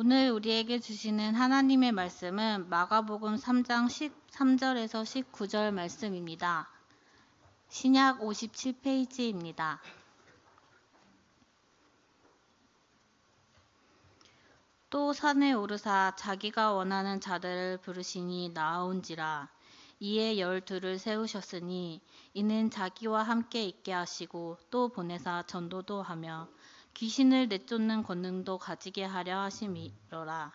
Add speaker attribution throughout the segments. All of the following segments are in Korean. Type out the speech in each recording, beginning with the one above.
Speaker 1: 오늘 우리에게 주시는 하나님의 말씀은 마가복음 3장 13절에서 19절 말씀입니다. 신약 57페이지입니다. 또 산에 오르사 자기가 원하는 자들을 부르시니 나아온지라. 이에 12를 세우셨으니 이는 자기와 함께 있게 하시고 또 보내사 전도도 하며 귀신을 내쫓는 권능도 가지게 하려 하심이로라.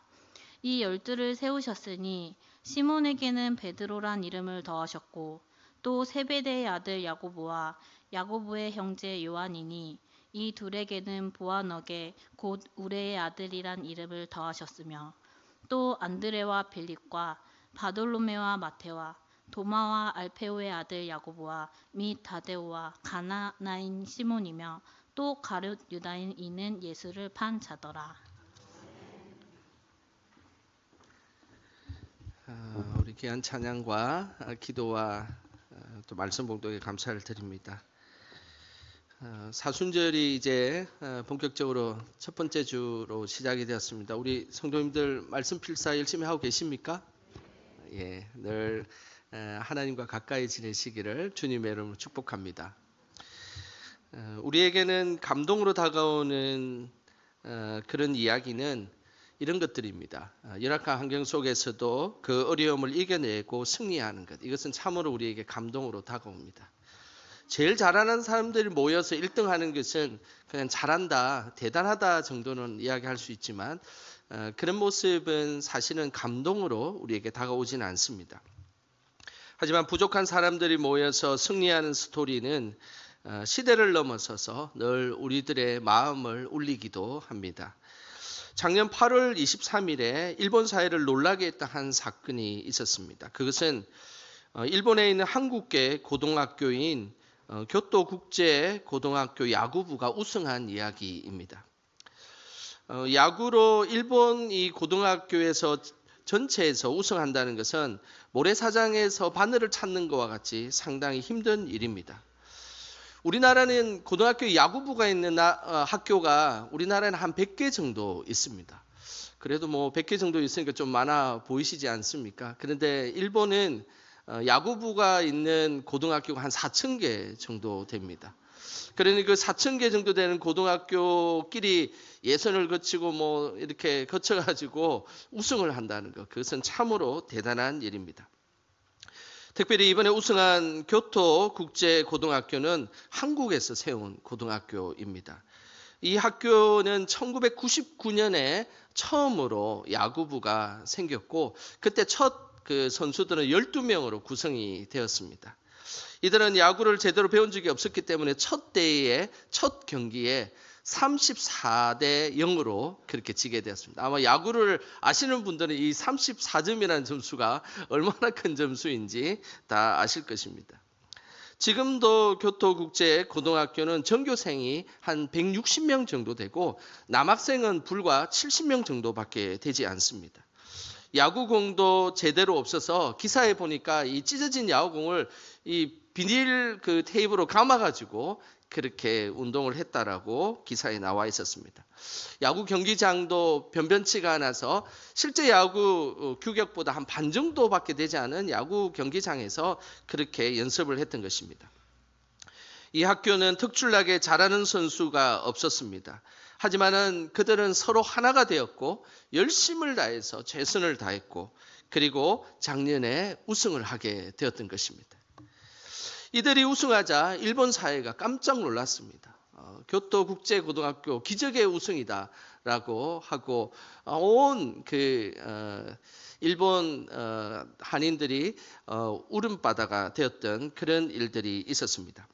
Speaker 1: 이 12를 세우셨으니 시몬에게는 베드로란 이름을 더하셨고 또 세베대의 아들 야고보와 야고보의 형제 요한이니 이 둘에게는 보아너게 곧 우레의 아들이란 이름을 더하셨으며 또 안드레와 빌립과 바돌로메와 마테와 도마와 알페오의 아들 야고보와 및 다데오와 가나나인 시몬이며 또 가룟 유다인 이는 예수를 판 자더라.
Speaker 2: 우리 귀한 찬양과 기도와 또 말씀 봉독에 감사를 드립니다. 사순절이 이제 본격적으로 첫 번째 주로 시작이 되었습니다. 우리 성도님들 말씀 필사 열심히 하고 계십니까? 예, 늘 하나님과 가까이 지내시기를 주님의 이름으로 축복합니다. 우리에게는 감동으로 다가오는 그런 이야기는 이런 것들입니다. 열악한 환경 속에서도 그 어려움을 이겨내고 승리하는 것, 이것은 참으로 우리에게 감동으로 다가옵니다. 제일 잘하는 사람들이 모여서 1등 하는 것은 그냥 잘한다, 대단하다 정도는 이야기할 수 있지만 그런 모습은 사실은 감동으로 우리에게 다가오지는 않습니다. 하지만 부족한 사람들이 모여서 승리하는 스토리는 시대를 넘어서서 늘 우리들의 마음을 울리기도 합니다. 작년 8월 23일에 일본 사회를 놀라게 했던 한 사건이 있었습니다. 그것은 일본에 있는 한국계 고등학교인 교토국제고등학교 야구부가 우승한 이야기입니다. 야구로 일본 이 고등학교에서 전체에서 우승한다는 것은 모래사장에서 바늘을 찾는 것과 같이 상당히 힘든 일입니다. 우리나라는 고등학교 야구부가 있는 학교가 우리나라에는 한 100개 정도 있습니다. 그래도 뭐 100개 정도 있으니까 좀 많아 보이시지 않습니까? 그런데 일본은 야구부가 있는 고등학교가 한 4,000개 정도 됩니다. 그러니 그 4,000개 정도 되는 고등학교끼리 예선을 거치고 뭐 이렇게 거쳐가지고 우승을 한다는 것, 그것은 참으로 대단한 일입니다. 특별히 이번에 우승한 교토국제고등학교는 한국에서 세운 고등학교입니다. 이 학교는 1999년에 처음으로 야구부가 생겼고 그때 첫 그 선수들은 12명으로 구성이 되었습니다. 이들은 야구를 제대로 배운 적이 없었기 때문에 첫 경기에 34대 0으로 그렇게 지게 되었습니다. 아마 야구를 아시는 분들은 이 34점이라는 점수가 얼마나 큰 점수인지 다 아실 것입니다. 지금도 교토국제고등학교는 전교생이 한 160명 정도 되고 남학생은 불과 70명 정도밖에 되지 않습니다. 야구공도 제대로 없어서 기사에 보니까 이 찢어진 야구공을 이 비닐 그 테이프로 감아가지고 그렇게 운동을 했다라고 기사에 나와 있었습니다. 야구 경기장도 변변치가 않아서 실제 야구 규격보다 한 반 정도밖에 되지 않은 야구 경기장에서 그렇게 연습을 했던 것입니다. 이 학교는 특출나게 잘하는 선수가 없었습니다. 하지만은 그들은 서로 하나가 되었고 열심을 다해서 최선을 다했고 그리고 작년에 우승을 하게 되었던 것입니다. 이들이 우승하자 일본 사회가 깜짝 놀랐습니다. 교토국제고등학교 기적의 우승이다라고 하고 온 일본 한인들이 울음바다가 되었던 그런 일들이 있었습니다.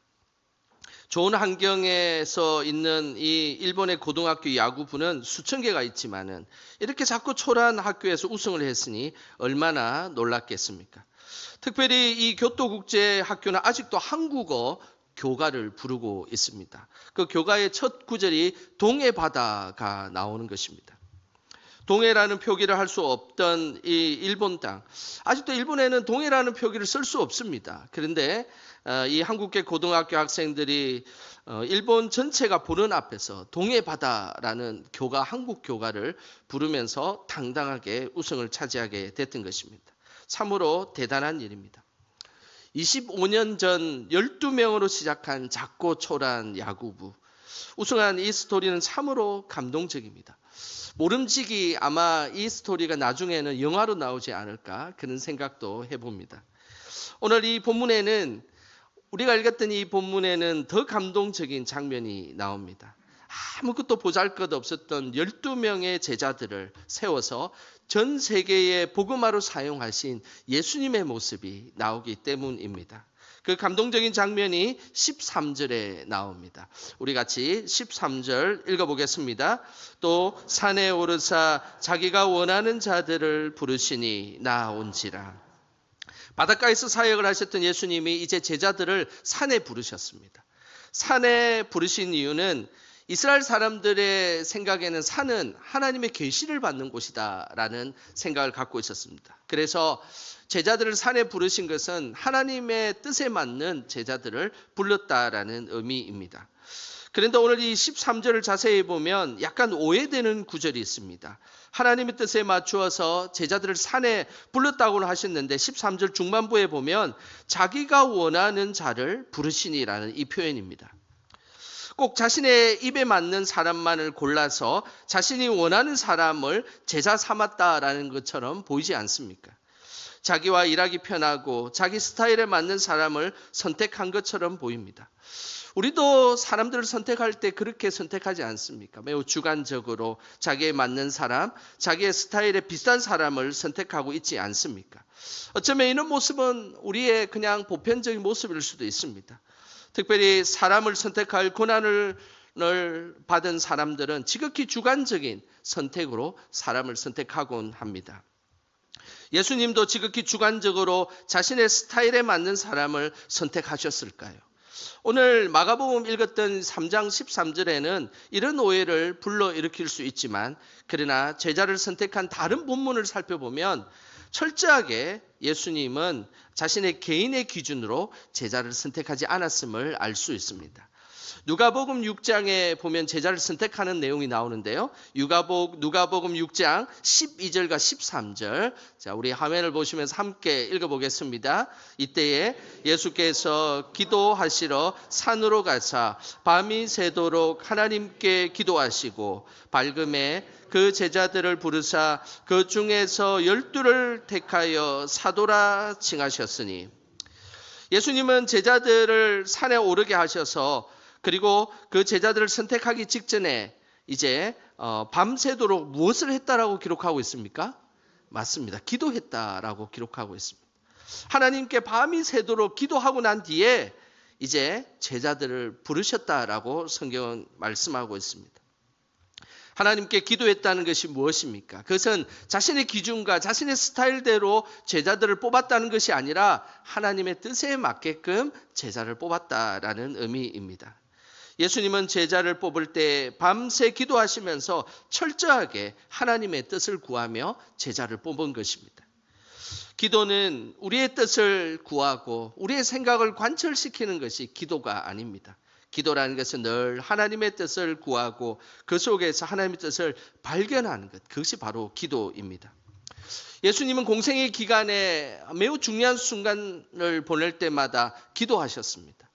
Speaker 2: 좋은 환경에서 있는 이 일본의 고등학교 야구부는 수천 개가 있지만은 이렇게 자꾸 초라한 학교에서 우승을 했으니 얼마나 놀랐겠습니까? 특별히 이 교토국제학교는 아직도 한국어 교가를 부르고 있습니다. 그 교가의 첫 구절이 동해 바다가 나오는 것입니다. 동해라는 표기를 할 수 없던 이 일본 땅, 아직도 일본에는 동해라는 표기를 쓸 수 없습니다. 그런데 이 한국계 고등학교 학생들이 일본 전체가 보는 앞에서 동해바다라는 교가, 한국 교가를 부르면서 당당하게 우승을 차지하게 됐던 것입니다. 참으로 대단한 일입니다. 25년 전 12명으로 시작한 작고 초라한 야구부, 우승한 이 스토리는 참으로 감동적입니다. 모름지기 아마 이 스토리가 나중에는 영화로 나오지 않을까 그런 생각도 해봅니다. 오늘 이 본문에는, 우리가 읽었던 이 본문에는 더 감동적인 장면이 나옵니다. 아무것도 보잘것없었던 12명의 제자들을 세워서 전 세계에 복음화로 사용하신 예수님의 모습이 나오기 때문입니다. 그 감동적인 장면이 13절에 나옵니다. 우리 같이 13절 읽어보겠습니다. 또 산에 오르사 자기가 원하는 자들을 부르시니 나온지라. 바닷가에서 사역을 하셨던 예수님이 이제 제자들을 산에 부르셨습니다. 산에 부르신 이유는 이스라엘 사람들의 생각에는 산은 하나님의 계시를 받는 곳이다라는 생각을 갖고 있었습니다. 그래서 제자들을 산에 부르신 것은 하나님의 뜻에 맞는 제자들을 불렀다라는 의미입니다. 그런데 오늘 이 13절을 자세히 보면 약간 오해되는 구절이 있습니다. 하나님의 뜻에 맞추어서 제자들을 산에 불렀다고는 하셨는데 13절 중반부에 보면 자기가 원하는 자를 부르시니라는 이 표현입니다. 꼭 자신의 입에 맞는 사람만을 골라서 자신이 원하는 사람을 제자 삼았다라는 것처럼 보이지 않습니까? 자기와 일하기 편하고 자기 스타일에 맞는 사람을 선택한 것처럼 보입니다. 우리도 사람들을 선택할 때 그렇게 선택하지 않습니까? 매우 주관적으로 자기에 맞는 사람, 자기의 스타일에 비슷한 사람을 선택하고 있지 않습니까? 어쩌면 이런 모습은 우리의 그냥 보편적인 모습일 수도 있습니다. 특별히 사람을 선택할 고난을 받은 사람들은 지극히 주관적인 선택으로 사람을 선택하곤 합니다. 예수님도 지극히 주관적으로 자신의 스타일에 맞는 사람을 선택하셨을까요? 오늘 마가복음 읽었던 3장 13절에는 이런 오해를 불러일으킬 수 있지만, 그러나 제자를 선택한 다른 본문을 살펴보면 철저하게 예수님은 자신의 개인의 기준으로 제자를 선택하지 않았음을 알 수 있습니다. 누가복음 6장에 보면 제자를 선택하는 내용이 나오는데요. 누가복음 6장 12절과 13절. 자, 우리 화면을 보시면서 함께 읽어보겠습니다. 이때에 예수께서 기도하시러 산으로 가사 밤이 새도록 하나님께 기도하시고 밝음에 그 제자들을 부르사 그 중에서 12를 택하여 사도라 칭하셨으니, 예수님은 제자들을 산에 오르게 하셔서 그리고 그 제자들을 선택하기 직전에 이제 밤새도록 무엇을 했다라고 기록하고 있습니까? 맞습니다. 기도했다라고 기록하고 있습니다. 하나님께 밤이 새도록 기도하고 난 뒤에 이제 제자들을 부르셨다라고 성경은 말씀하고 있습니다. 하나님께 기도했다는 것이 무엇입니까? 그것은 자신의 기준과 자신의 스타일대로 제자들을 뽑았다는 것이 아니라 하나님의 뜻에 맞게끔 제자를 뽑았다라는 의미입니다. 예수님은 제자를 뽑을 때 밤새 기도하시면서 철저하게 하나님의 뜻을 구하며 제자를 뽑은 것입니다. 기도는 우리의 뜻을 구하고 우리의 생각을 관철시키는 것이 기도가 아닙니다. 기도라는 것은 늘 하나님의 뜻을 구하고 그 속에서 하나님의 뜻을 발견하는 것, 그것이 바로 기도입니다. 예수님은 공생의 기간에 매우 중요한 순간을 보낼 때마다 기도하셨습니다.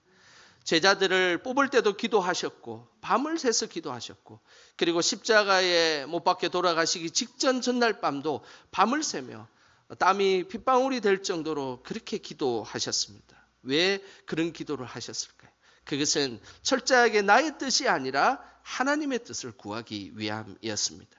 Speaker 2: 제자들을 뽑을 때도 기도하셨고 밤을 새서 기도하셨고, 그리고 십자가에 못 박혀 돌아가시기 직전 전날 밤도 밤을 새며 땀이 핏방울이 될 정도로 그렇게 기도하셨습니다. 왜 그런 기도를 하셨을까요? 그것은 철저하게 나의 뜻이 아니라 하나님의 뜻을 구하기 위함이었습니다.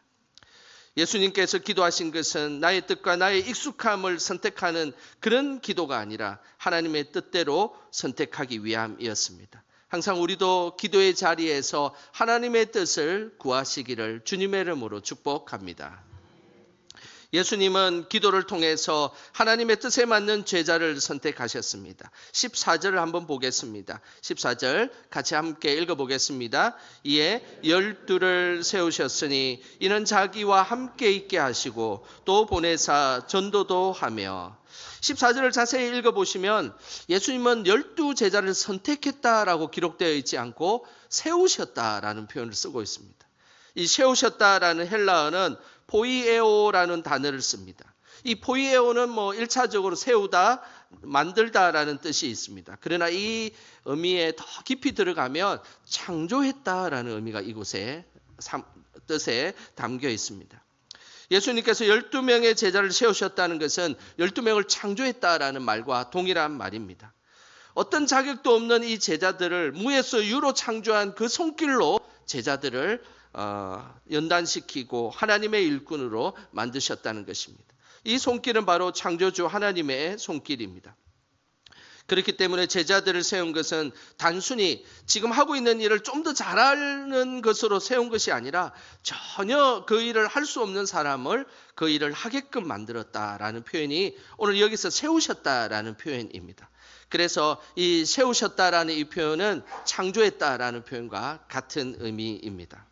Speaker 2: 예수님께서 기도하신 것은 나의 뜻과 나의 익숙함을 선택하는 그런 기도가 아니라 하나님의 뜻대로 선택하기 위함이었습니다. 항상 우리도 기도의 자리에서 하나님의 뜻을 구하시기를 주님의 이름으로 축복합니다. 예수님은 기도를 통해서 하나님의 뜻에 맞는 제자를 선택하셨습니다. 14절을 한번 보겠습니다. 14절 같이 함께 읽어보겠습니다. 이에 12를 세우셨으니 이는 자기와 함께 있게 하시고 또 보내사 전도도 하며. 14절을 자세히 읽어보시면 예수님은 12 제자를 선택했다라고 기록되어 있지 않고 세우셨다라는 표현을 쓰고 있습니다. 이 세우셨다라는 헬라어는 포이에오라는 단어를 씁니다. 이 포이에오는 1차적으로 세우다, 만들다라는 뜻이 있습니다. 그러나 이 의미에 더 깊이 들어가면 창조했다라는 의미가 이곳에 뜻에 담겨 있습니다. 예수님께서 12명의 제자를 세우셨다는 것은 12명을 창조했다라는 말과 동일한 말입니다. 어떤 자격도 없는 이 제자들을 무에서 유로 창조한 그 손길로 제자들을 연단시키고 하나님의 일꾼으로 만드셨다는 것입니다. 이 손길은 바로 창조주 하나님의 손길입니다. 그렇기 때문에 제자들을 세운 것은 단순히 지금 하고 있는 일을 좀 더 잘하는 것으로 세운 것이 아니라 전혀 그 일을 할 수 없는 사람을 그 일을 하게끔 만들었다라는 표현이 오늘 여기서 세우셨다라는 표현입니다. 그래서 이 세우셨다라는 이 표현은 창조했다라는 표현과 같은 의미입니다.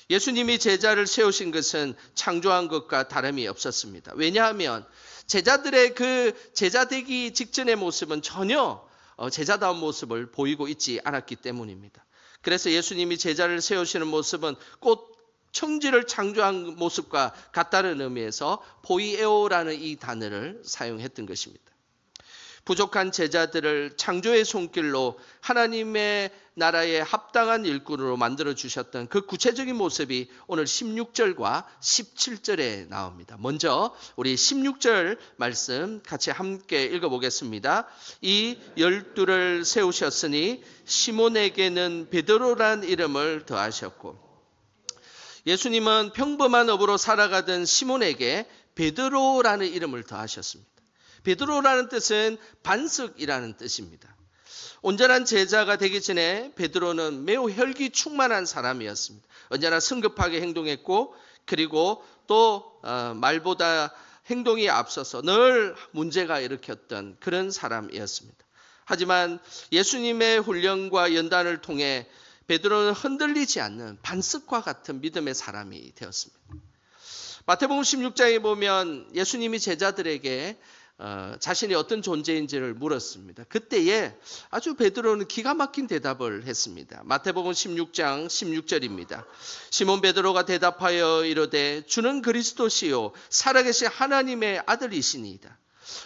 Speaker 2: 예수님이 제자를 세우신 것은 창조한 것과 다름이 없었습니다. 왜냐하면 제자들의 그 제자 되기 직전의 모습은 전혀 제자다운 모습을 보이고 있지 않았기 때문입니다. 그래서 예수님이 제자를 세우시는 모습은 곧 청지를 창조한 모습과 같다는 의미에서 포이에오라는 이 단어를 사용했던 것입니다. 부족한 제자들을 창조의 손길로 하나님의 나라에 합당한 일꾼으로 만들어 주셨던 그 구체적인 모습이 오늘 16절과 17절에 나옵니다. 먼저 우리 16절 말씀 같이 함께 읽어보겠습니다. 이 12를 세우셨으니 시몬에게는 베드로란 이름을 더하셨고. 예수님은 평범한 업으로 살아가던 시몬에게 베드로라는 이름을 더하셨습니다. 베드로라는 뜻은 반석이라는 뜻입니다. 온전한 제자가 되기 전에 베드로는 매우 혈기 충만한 사람이었습니다. 언제나 성급하게 행동했고 그리고 또 말보다 행동이 앞서서 늘 문제가 일으켰던 그런 사람이었습니다. 하지만 예수님의 훈련과 연단을 통해 베드로는 흔들리지 않는 반석과 같은 믿음의 사람이 되었습니다. 마태복음 16장에 보면 예수님이 제자들에게 자신이 어떤 존재인지를 물었습니다. 그때에 아주 베드로는 기가 막힌 대답을 했습니다. 마태복음 16장 16절입니다. 시몬 베드로가 대답하여 이르되 주는 그리스도시요 살아계신 하나님의 아들이시니이다.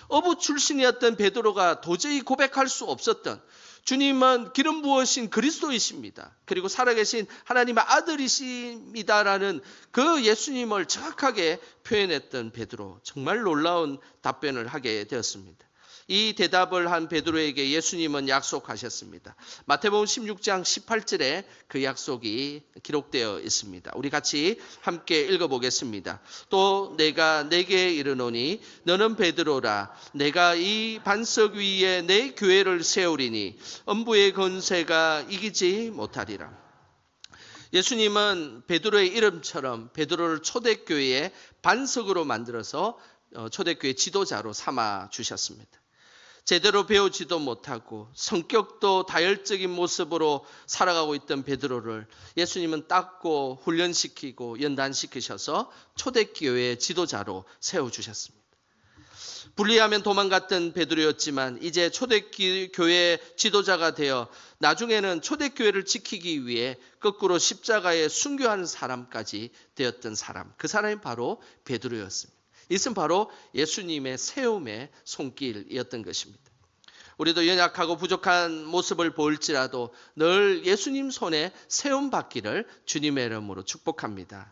Speaker 2: 어부 출신이었던 베드로가 도저히 고백할 수 없었던 주님은 기름 부으신 그리스도이십니다. 그리고 살아계신 하나님의 아들이십니다라는 그 예수님을 정확하게 표현했던 베드로, 정말 놀라운 답변을 하게 되었습니다. 이 대답을 한 베드로에게 예수님은 약속하셨습니다. 마태복음 16장 18절에 그 약속이 기록되어 있습니다. 우리 같이 함께 읽어보겠습니다. 또 내가 네게 이르노니 너는 베드로라. 내가 이 반석 위에 내 교회를 세우리니 음부의 권세가 이기지 못하리라. 예수님은 베드로의 이름처럼 베드로를 초대교회의 반석으로 만들어서 초대교회 지도자로 삼아 주셨습니다. 제대로 배우지도 못하고 성격도 다혈적인 모습으로 살아가고 있던 베드로를 예수님은 닦고 훈련시키고 연단시키셔서 초대교회의 지도자로 세워주셨습니다. 분리하면 도망갔던 베드로였지만 이제 초대교회 지도자가 되어 나중에는 초대교회를 지키기 위해 거꾸로 십자가에 순교하는 사람까지 되었던 사람, 그 사람이 바로 베드로였습니다. 이것은 바로 예수님의 세움의 손길이었던 것입니다. 우리도 연약하고 부족한 모습을 보일지라도 늘 예수님 손에 세움 받기를 주님의 이름으로 축복합니다.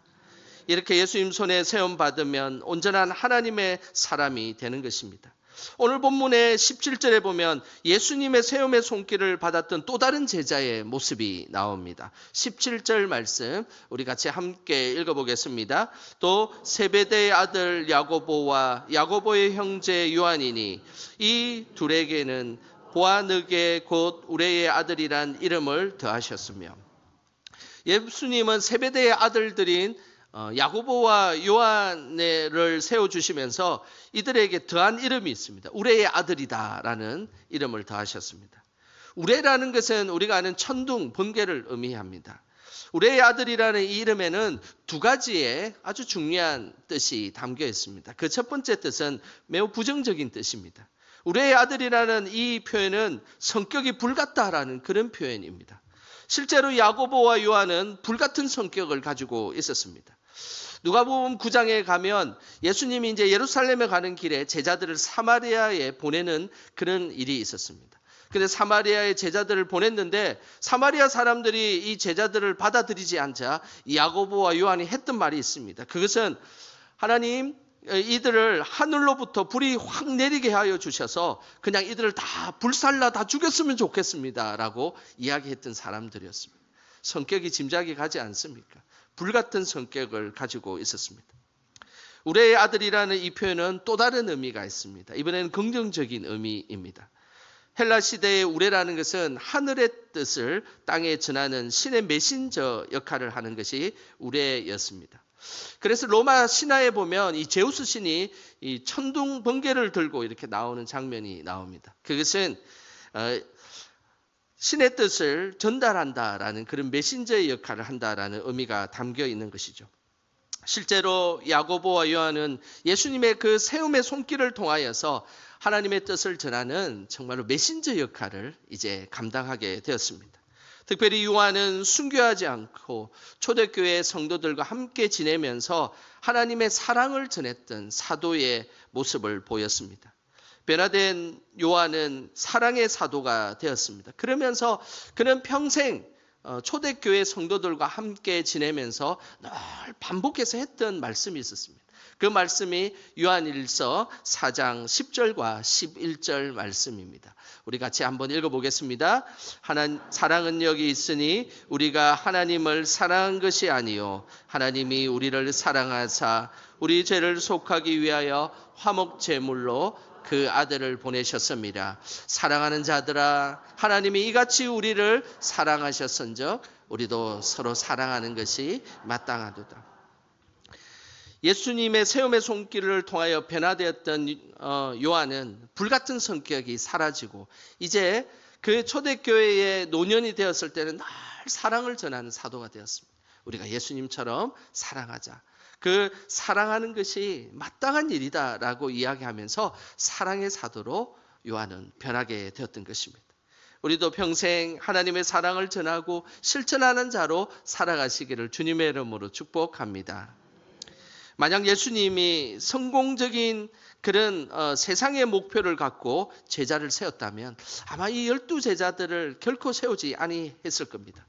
Speaker 2: 이렇게 예수님 손에 세움 받으면 온전한 하나님의 사람이 되는 것입니다. 오늘 본문의 17절에 보면 예수님의 세움의 손길을 받았던 또 다른 제자의 모습이 나옵니다. 17절 말씀 우리 같이 함께 읽어보겠습니다. 또 세베대의 아들 야고보와 야고보의 형제 요한이니 이 둘에게는 보아느게 곧 우레의 아들이란 이름을 더하셨으며. 예수님은 세베대의 아들들인 야고보와 요한을 세워주시면서 이들에게 더한 이름이 있습니다. 우레의 아들이다라는 이름을 더하셨습니다. 우레라는 것은 우리가 아는 천둥, 번개를 의미합니다. 우레의 아들이라는 이 이름에는 두 가지의 아주 중요한 뜻이 담겨 있습니다. 그 첫 번째 뜻은 매우 부정적인 뜻입니다. 우레의 아들이라는 이 표현은 성격이 불같다라는 그런 표현입니다. 실제로 야고보와 요한은 불같은 성격을 가지고 있었습니다. 누가복음 9장에 가면 예수님이 이제 예루살렘에 가는 길에 제자들을 사마리아에 보내는 그런 일이 있었습니다. 근데 사마리아에 제자들을 보냈는데 사마리아 사람들이 이 제자들을 받아들이지 않자 야고보와 요한이 했던 말이 있습니다. 그것은 하나님 이들을 하늘로부터 불이 확 내리게 하여 주셔서 그냥 이들을 다 불살라 다 죽였으면 좋겠습니다 라고 이야기했던 사람들이었습니다. 성격이 짐작이 가지 않습니까? 불같은 성격을 가지고 있었습니다. 우레의 아들이라는 이 표현은 또 다른 의미가 있습니다. 이번에는 긍정적인 의미입니다. 헬라 시대의 우레라는 것은 하늘의 뜻을 땅에 전하는 신의 메신저 역할을 하는 것이 우레였습니다. 그래서 로마 신화에 보면 이 제우스 신이 이 천둥 번개를 들고 이렇게 나오는 장면이 나옵니다. 그것은 신의 뜻을 전달한다라는 그런 메신저의 역할을 한다라는 의미가 담겨 있는 것이죠. 실제로 야고보와 요한은 예수님의 그 세움의 손길을 통하여서 하나님의 뜻을 전하는 정말로 메신저 역할을 이제 감당하게 되었습니다. 특별히 요한은 순교하지 않고 초대교회 성도들과 함께 지내면서 하나님의 사랑을 전했던 사도의 모습을 보였습니다. 변화된 요한은 사랑의 사도가 되었습니다. 그러면서 그는 평생 초대교회 성도들과 함께 지내면서 늘 반복해서 했던 말씀이 있었습니다. 그 말씀이 요한일서 4장 10절과 11절 말씀입니다. 우리 같이 한번 읽어보겠습니다. 사랑은 여기 있으니 우리가 하나님을 사랑한 것이 아니요 하나님이 우리를 사랑하사 우리 죄를 속하기 위하여 화목제물로 그 아들을 보내셨습니다. 사랑하는 자들아 하나님이 이같이 우리를 사랑하셨은즉 우리도 서로 사랑하는 것이 마땅하도다. 예수님의 세움의 손길을 통하여 변화되었던 요한은 불같은 성격이 사라지고 이제 그 초대교회의 노년이 되었을 때는 늘 사랑을 전하는 사도가 되었습니다. 우리가 예수님처럼 사랑하자. 그 사랑하는 것이 마땅한 일이다라고 이야기하면서 사랑의 사도로 요한은 변하게 되었던 것입니다. 우리도 평생 하나님의 사랑을 전하고 실천하는 자로 살아가시기를 주님의 이름으로 축복합니다. 만약 예수님이 성공적인 그런 세상의 목표를 갖고 제자를 세웠다면 아마 이 12제자들을 결코 세우지 아니했을 겁니다.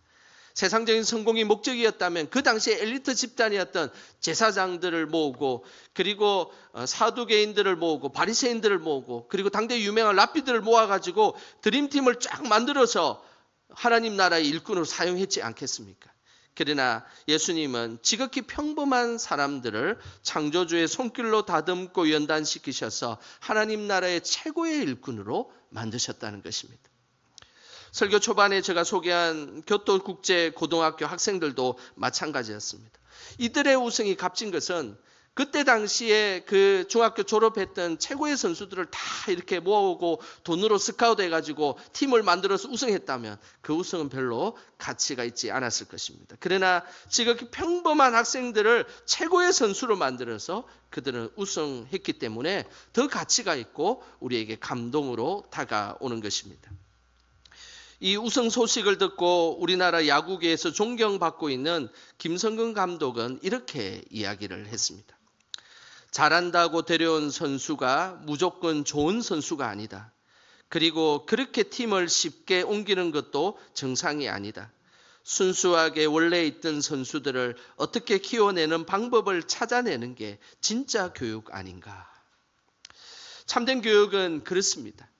Speaker 2: 세상적인 성공이 목적이었다면 그 당시에 엘리트 집단이었던 제사장들을 모으고 그리고 사두개인들을 모으고 바리새인들을 모으고 그리고 당대 유명한 랍비들을 모아가지고 드림팀을 쫙 만들어서 하나님 나라의 일꾼으로 사용했지 않겠습니까? 그러나 예수님은 지극히 평범한 사람들을 창조주의 손길로 다듬고 연단시키셔서 하나님 나라의 최고의 일꾼으로 만드셨다는 것입니다. 설교 초반에 제가 소개한 교토국제고등학교 학생들도 마찬가지였습니다. 이들의 우승이 값진 것은 그때 당시에 그 중학교 졸업했던 최고의 선수들을 다 이렇게 모으고 돈으로 스카우트 해가지고 팀을 만들어서 우승했다면 그 우승은 별로 가치가 있지 않았을 것입니다. 그러나 지극히 평범한 학생들을 최고의 선수로 만들어서 그들은 우승했기 때문에 더 가치가 있고 우리에게 감동으로 다가오는 것입니다. 이 우승 소식을 듣고 우리나라 야구계에서 존경받고 있는 김성근 감독은 이렇게 이야기를 했습니다. 잘한다고 데려온 선수가 무조건 좋은 선수가 아니다. 그리고 그렇게 팀을 쉽게 옮기는 것도 정상이 아니다. 순수하게 원래 있던 선수들을 어떻게 키워내는 방법을 찾아내는 게 진짜 교육 아닌가. 참된 교육은 그렇습니다.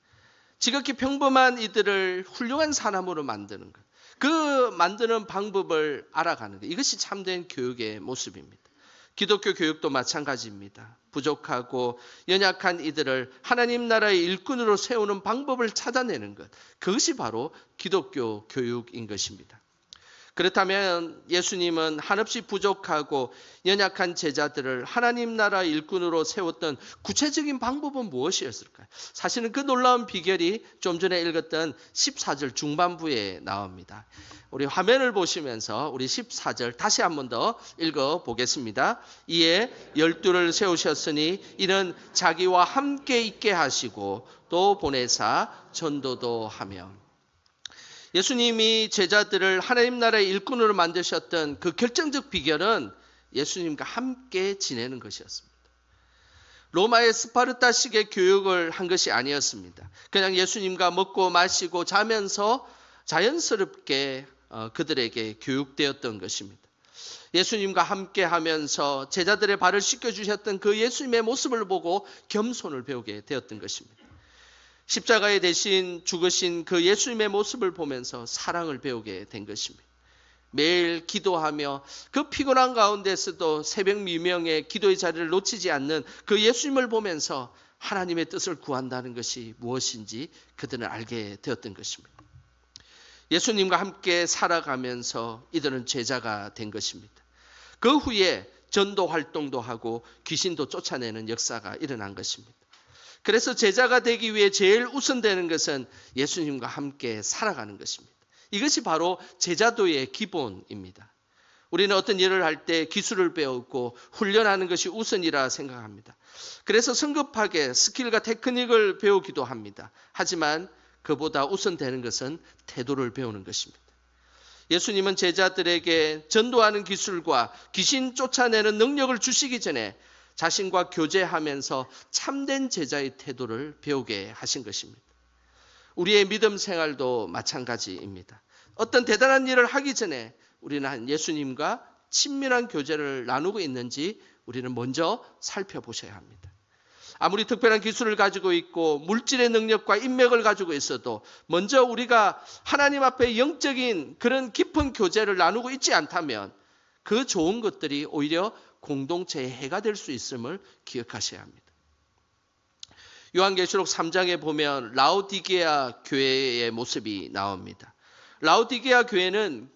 Speaker 2: 지극히 평범한 이들을 훌륭한 사람으로 만드는 것. 그 만드는 방법을 알아가는 것. 이것이 참된 교육의 모습입니다. 기독교 교육도 마찬가지입니다. 부족하고 연약한 이들을 하나님 나라의 일꾼으로 세우는 방법을 찾아내는 것. 그것이 바로 기독교 교육인 것입니다. 그렇다면 예수님은 한없이 부족하고 연약한 제자들을 하나님 나라 일꾼으로 세웠던 구체적인 방법은 무엇이었을까요? 사실은 그 놀라운 비결이 좀 전에 읽었던 14절 중반부에 나옵니다. 우리 화면을 보시면서 우리 14절 다시 한 번 더 읽어보겠습니다. 이에 12를 세우셨으니 이는 자기와 함께 있게 하시고 또 보내사 전도도 하며. 예수님이 제자들을 하나님 나라의 일꾼으로 만드셨던 그 결정적 비결은 예수님과 함께 지내는 것이었습니다. 로마의 스파르타식의 교육을 한 것이 아니었습니다. 그냥 예수님과 먹고 마시고 자면서 자연스럽게 그들에게 교육되었던 것입니다. 예수님과 함께 하면서 제자들의 발을 씻겨주셨던 그 예수님의 모습을 보고 겸손을 배우게 되었던 것입니다. 십자가에 대신 죽으신 그 예수님의 모습을 보면서 사랑을 배우게 된 것입니다. 매일 기도하며 그 피곤한 가운데서도 새벽 미명에 기도의 자리를 놓치지 않는 그 예수님을 보면서 하나님의 뜻을 구한다는 것이 무엇인지 그들은 알게 되었던 것입니다. 예수님과 함께 살아가면서 이들은 제자가 된 것입니다. 그 후에 전도 활동도 하고 귀신도 쫓아내는 역사가 일어난 것입니다. 그래서 제자가 되기 위해 제일 우선되는 것은 예수님과 함께 살아가는 것입니다. 이것이 바로 제자도의 기본입니다. 우리는 어떤 일을 할 때 기술을 배우고 훈련하는 것이 우선이라 생각합니다. 그래서 성급하게 스킬과 테크닉을 배우기도 합니다. 하지만 그보다 우선되는 것은 태도를 배우는 것입니다. 예수님은 제자들에게 전도하는 기술과 귀신 쫓아내는 능력을 주시기 전에 자신과 교제하면서 참된 제자의 태도를 배우게 하신 것입니다. 우리의 믿음 생활도 마찬가지입니다. 어떤 대단한 일을 하기 전에 우리는 예수님과 친밀한 교제를 나누고 있는지 우리는 먼저 살펴보셔야 합니다. 아무리 특별한 기술을 가지고 있고 물질의 능력과 인맥을 가지고 있어도 먼저 우리가 하나님 앞에 영적인 그런 깊은 교제를 나누고 있지 않다면 그 좋은 것들이 오히려 공동체의 해가 될 수 있음을 기억하셔야 합니다. 요한계시록 3장에 보면 라오디게아 교회의 모습이 나옵니다. 라오디게아 교회는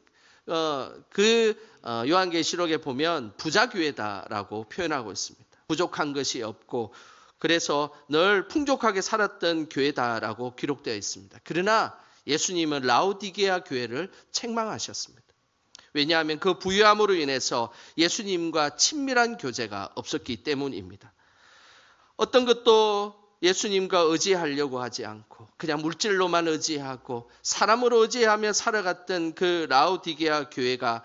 Speaker 2: 요한계시록에 보면 부자 교회다라고 표현하고 있습니다. 부족한 것이 없고 그래서 늘 풍족하게 살았던 교회다라고 기록되어 있습니다. 그러나 예수님은 라오디게아 교회를 책망하셨습니다. 왜냐하면 그 부유함으로 인해서 예수님과 친밀한 교제가 없었기 때문입니다. 어떤 것도 예수님과 의지하려고 하지 않고 그냥 물질로만 의지하고 사람으로 의지하며 살아갔던 그 라오디게아 교회가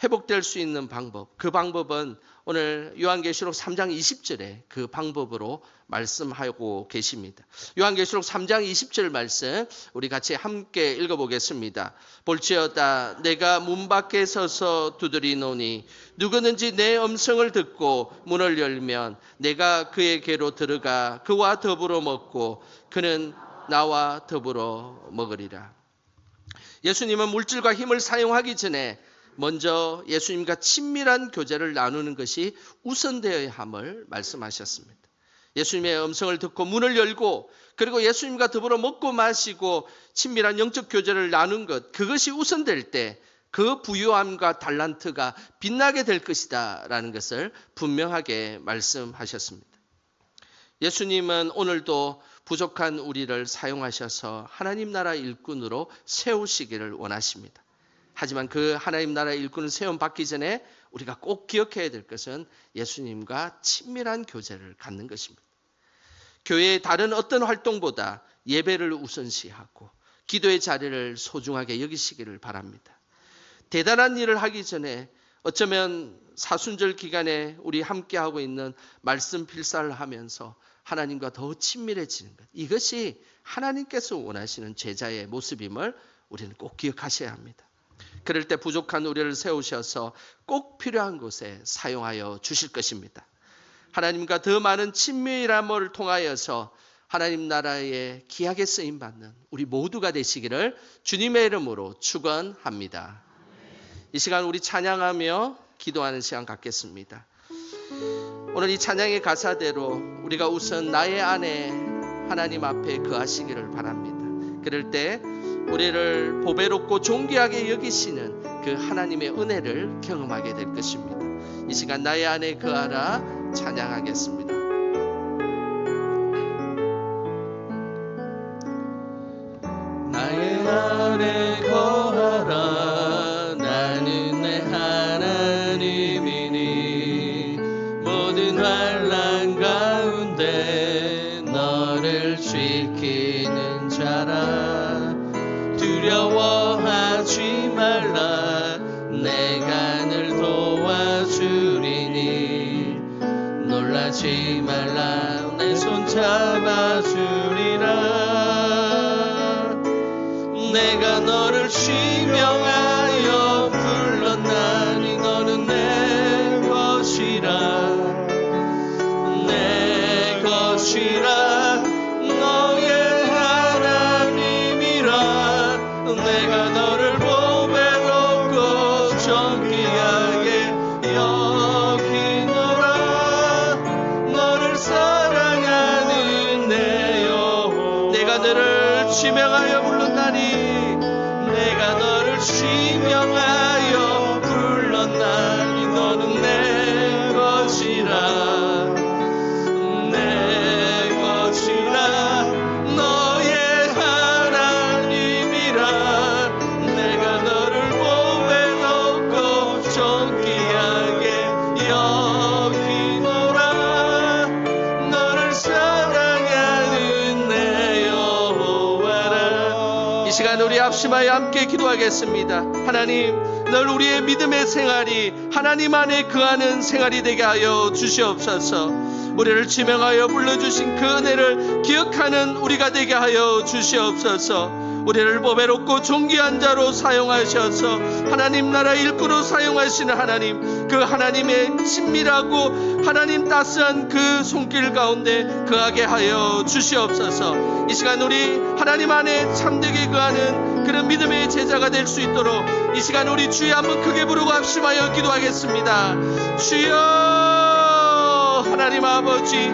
Speaker 2: 회복될 수 있는 방법, 그 방법은 오늘 요한계시록 3장 20절에 그 방법으로 말씀하고 계십니다. 요한계시록 3장 20절 말씀 우리 같이 함께 읽어보겠습니다. 볼지어다 내가 문 밖에 서서 두드리노니 누구든지 내 음성을 듣고 문을 열면 내가 그에게로 들어가 그와 더불어 먹고 그는 나와 더불어 먹으리라. 예수님은 물질과 힘을 사용하기 전에 먼저 예수님과 친밀한 교제를 나누는 것이 우선되어야 함을 말씀하셨습니다. 예수님의 음성을 듣고 문을 열고 그리고 예수님과 더불어 먹고 마시고 친밀한 영적 교제를 나눈 것, 그것이 우선될 때 그 부유함과 달란트가 빛나게 될 것이다 라는 것을 분명하게 말씀하셨습니다. 예수님은 오늘도 부족한 우리를 사용하셔서 하나님 나라 일꾼으로 세우시기를 원하십니다. 하지만 그 하나님 나라의 일꾼을 세움받기 전에 우리가 꼭 기억해야 될 것은 예수님과 친밀한 교제를 갖는 것입니다. 교회의 다른 어떤 활동보다 예배를 우선시하고 기도의 자리를 소중하게 여기시기를 바랍니다. 대단한 일을 하기 전에 어쩌면 사순절 기간에 우리 함께하고 있는 말씀 필사를 하면서 하나님과 더 친밀해지는 것, 이것이 하나님께서 원하시는 제자의 모습임을 우리는 꼭 기억하셔야 합니다. 그럴 때 부족한 우리를 세우셔서 꼭 필요한 곳에 사용하여 주실 것입니다. 하나님과 더 많은 친밀함을 통하여서 하나님 나라에 귀하게 쓰임받는 우리 모두가 되시기를 주님의 이름으로 축원합니다. 이 시간 우리 찬양하며 기도하는 시간 갖겠습니다. 오늘 이 찬양의 가사대로 우리가 우선 나의 안에 하나님 앞에 거하시기를 바랍니다. 그럴 때 우리를 보배롭고 존귀하게 여기시는 그 하나님의 은혜를 경험하게 될 것입니다. 이 시간 나의 안에 거하라 찬양하겠습니다. 나의 안에 거하라 나는 내 하나님이니 모든 환난 가운데 너를 지키는 자라 두려워하지 말라 내가 늘 도와주리니 놀라지 말라 내 손 잡아주리라 내가 너를 지명하여 불렀나니 너는 내 것이라 내 것이라 너의 하나님이라 내가 너를 보배롭고 존귀하게 여기노라 너를 사랑하는 내 영혼 내가 너를 지명하여 불렀나니 내가 너를 지명하여 불렀나니 너는 내 것이라 내 것이라 너의 하나님이라 내가 너를 보배롭고 존귀하게 여기노라 너를 사랑하는 내 여호와라. 이 시간 우리 합심하여 함께 기도하겠습니다. 하나님 늘 우리의 믿음의 생활이 하나님 안에 거하는 생활이 되게 하여 주시옵소서. 우리를 지명하여 불러주신 그 은혜를 기억하는 우리가 되게 하여 주시옵소서. 우리를 보배롭고 존귀한 자로 사용하셔서 하나님 나라 일꾼으로 사용하시는 하나님 그 하나님의 친밀하고 하나님 따스한 그 손길 가운데 거하게 하여 주시옵소서. 이 시간 우리 하나님 안에 참되게 거하는 그런 믿음의 제자가 될 수 있도록 이 시간 우리 주여 한번 크게 부르고 합심하여 기도하겠습니다. 주여 하나님 아버지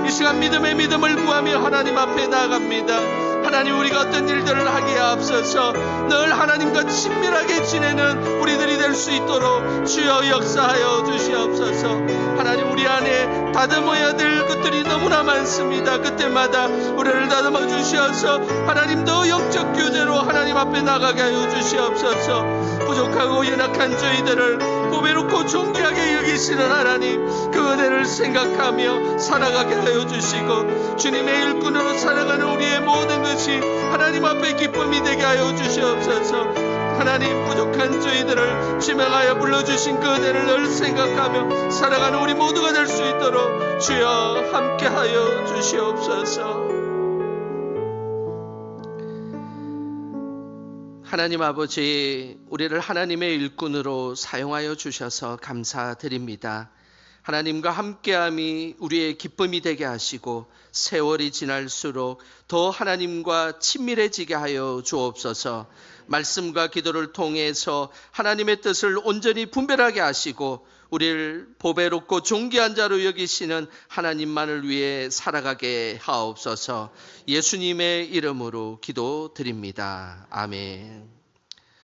Speaker 2: 이 시간 믿음의 믿음을 구하며 하나님 앞에 나아갑니다. 하나님 우리가 어떤 일들을 하기에 앞서서 늘 하나님과 친밀하게 지내는 우리들이 될 수 있도록 주여 역사하여 주시옵소서. 하나님 우리 안에 다듬어야 될 것들이 너무나 많습니다. 그때마다 우리를 다듬어 주시어서 하나님도 영적 교제로 하나님 앞에 나가게 하여 주시옵소서. 부족하고 연약한 저희들을 보배롭고 존귀하게 여기시는 하나님 그 은혜를 생각하며 살아가게 하여 주시고 주님의 일꾼으로 살아가는 우리의 모든 것이 하나님 앞에 기쁨이 되게 하여 주시옵소서. 하나님 부족한 저희들을 지명하여 불러주신 그 은혜를 늘 생각하며 살아가는 우리 모두가 될 수 있도록 주여 함께하여 주시옵소서. 하나님 아버지 우리를 하나님의 일꾼으로 사용하여 주셔서 감사드립니다. 하나님과 함께함이 우리의 기쁨이 되게 하시고 세월이 지날수록 더 하나님과 친밀해지게 하여 주옵소서. 말씀과 기도를 통해서 하나님의 뜻을 온전히 분별하게 하시고 우리를 보배롭고 존귀한 자로 여기시는 하나님만을 위해 살아가게 하옵소서. 예수님의 이름으로 기도드립니다. 아멘.